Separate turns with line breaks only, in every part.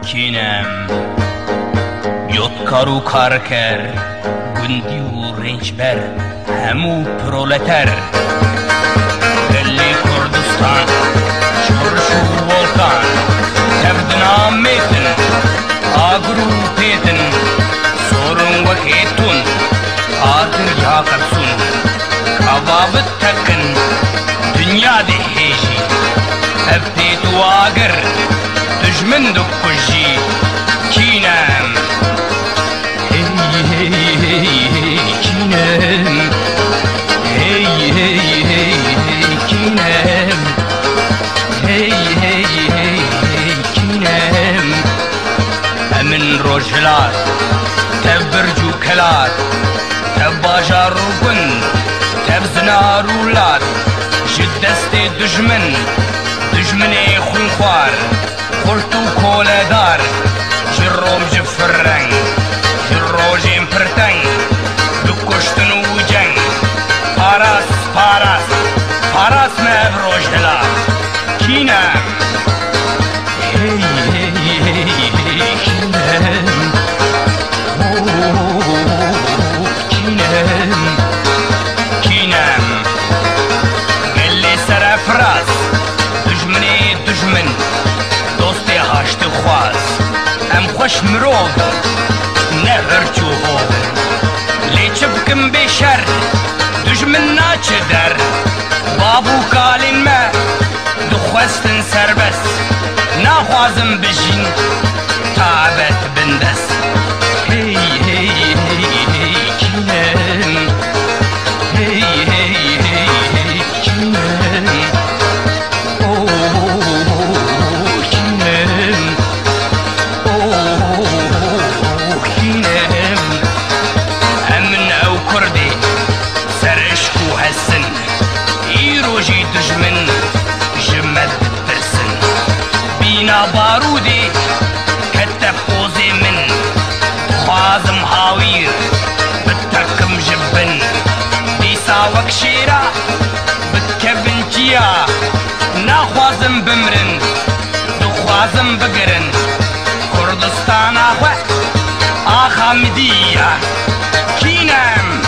کینم یودکار و کارکر گندی و رنجبر همو پرولتر دلی کردستان شورش و ولکان تبدنا میتن آگرو پیتن سورن وکیتون آتر یا قبسون کبابت تکن دنیا دی هیجی ابتیت و آگر دجمن دو کجی کینم هی هی هی هی کینم هی هی هی هی کینم هی هی هی هی کینم امن روجلات تبرجو کلات تباجار و گند تبزنار و لات جدست دجمن خونخوار خلطو کولدار جروم جفرنگ جروجیم پرتنگ دو کشتن و جنگ پاراس پاراس پاراس مهب روجهلا کینم هی هی هی هی کینم کینم کینم گلی سرفراز دجمنی دجمن دوستی هاشت خواز ام خوش مروب نهرچو هو لیچ بکم بیشر دجمن ناچه در بابو کالین ما دخواستن سربس نخوازم بجین تابت بندس هی هی هی هی کینم هی هی هی هی کینم دجمن جمد برسن بينا بارودي كتف قوزي من خوازم هاوير بتركم جبن ديسا وكشيرا بتكبن جيا ناخوازم بمرن دخوازم بقرن كردستان آخوة آخا مدية كينام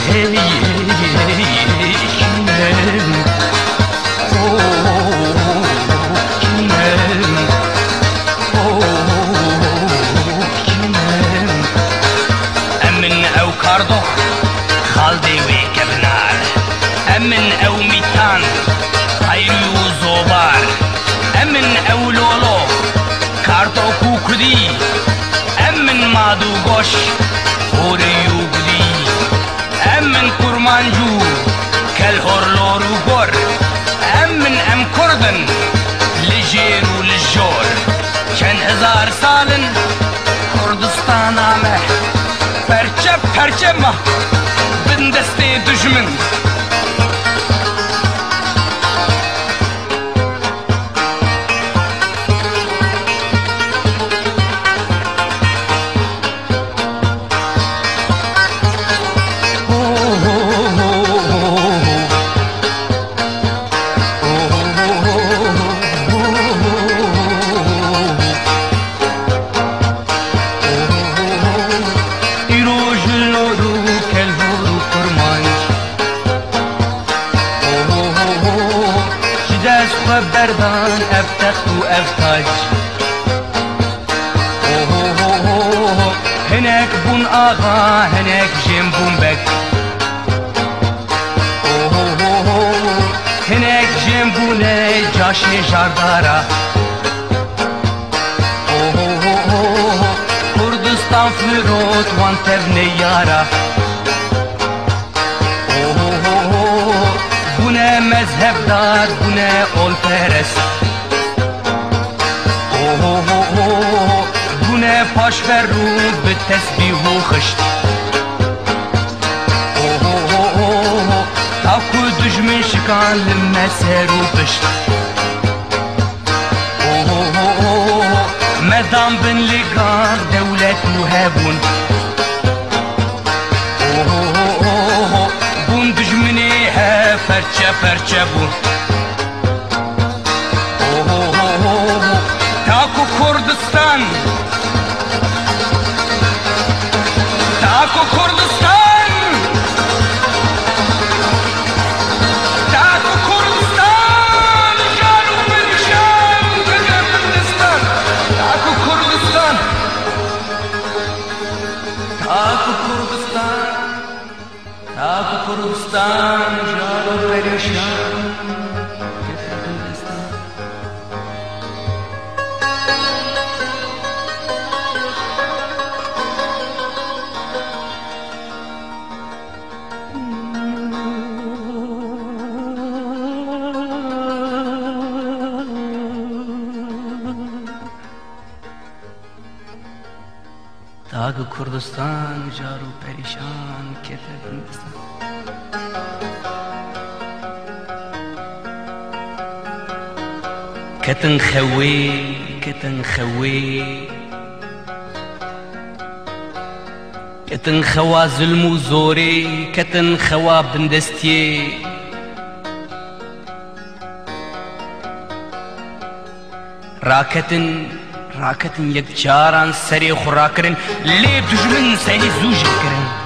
Hey, hey, hey, kinem. Oh, kinem. Oh, kinem. Amin أو كاردوخ خالدي وكبنار أمن أو ميتان خيري وزوبار أمن أو لولو كاردوخ وكدي أمن مادو غوش هوري وقدي أمن كرمانجو كالهور لورو بور أمن أم كردن لجير وللجور كان 1000 سالن كردستان عمه پرچم بندسته دجمن بردان افتخت و افتاج هناك بون آغا هناك جيم بون بك هناك جيم بونه جاشن جاردارا كردستان فلروت وان تبني يارا بونه مذهب دار بونه اول پرست بونه پاش فرود به تسبیح و خشت تا که دجمن شکان لما سر و بشت مدام بن لگان دولت و هبون پرچه پرچه بون تاکو کردستان تاکو کردستان تاکو کردستان جانو پریشان کجا کردستان تاکو کردستان تاکو کردستان تاکو کردستان جانو پریشان تاگ کردستان جارو پریشان کیف هندستان کتن خوی کتن خوی کتن خوا ظلم و زوری کتن خوا بندستی راکتن یک جاران سری خوراکرن لیب دجمن سری زوجه کرن